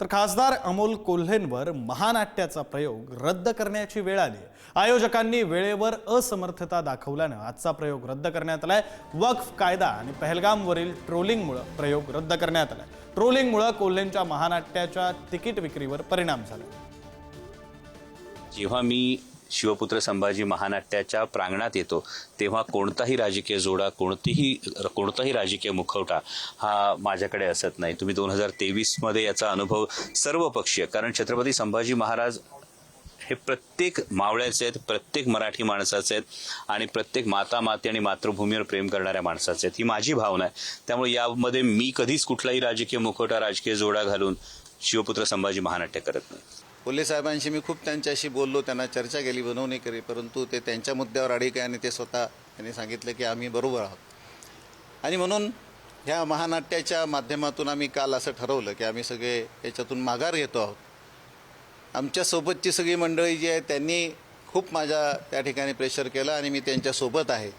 तर खासदार अमोल कोल्हेंवर महानाट्याचा प्रयोग रद्द करण्याची वेळ आली। आयोजकांनी वेळेवर असमर्थता दाखवल्याने आजचा प्रयोग रद्द करण्यात आलाय। वक्फ कायदा आणि पहलगामवरील ट्रोलिंगमुळे प्रयोग रद्द करण्यात आलाय। ट्रोलिंगमुळे कोल्हेंच्या महानाट्याच्या तिकीट विक्रीवर परिणाम झाला। जेव्हा मी शिवपुत्र संभाजी महानाट्याच्या प्रांगणात येतो तेव्हा कोणताही राजकीय जोडा कोणताही राजकीय मुखवटा हा माझ्याकडे असत नाही। तुम्ही 2023 मध्ये याचा अनुभव सर्वपक्षीय, कारण छत्रपती संभाजी महाराज हे प्रत्येक मावळ्याचे आहेत, प्रत्येक मराठी माणसाचे आहेत आणि प्रत्येक माती आणि मातृभूमीवर प्रेम करणाऱ्या माणसाचे आहेत, ही माझी भावना आहे। त्यामुळे यामध्ये मी कधीच कुठलाही राजकीय मुखवटा राजकीय जोडा घालून शिवपुत्र संभाजी महानाट्य करत नाही। कोल्हे साहेबांशी मी खूप त्यांच्याशी बोललो, त्यांना चर्चा केली, बनवणी केली, परंतु ते त्यांच्या मुद्द्यावर अडीक आहे आणि ते स्वतः त्यांनी सांगितलं की आम्ही बरोबर आहोत। आणि म्हणून ह्या महानाट्याच्या माध्यमातून आम्ही काल असं ठरवलं की आम्ही सगळे याच्यातून माघार घेतो आहोत। आमच्यासोबतची सगळी मंडळी जी आहे त्यांनी खूप माझ्या त्या ठिकाणी प्रेशर केलं आणि मी त्यांच्यासोबत आहे।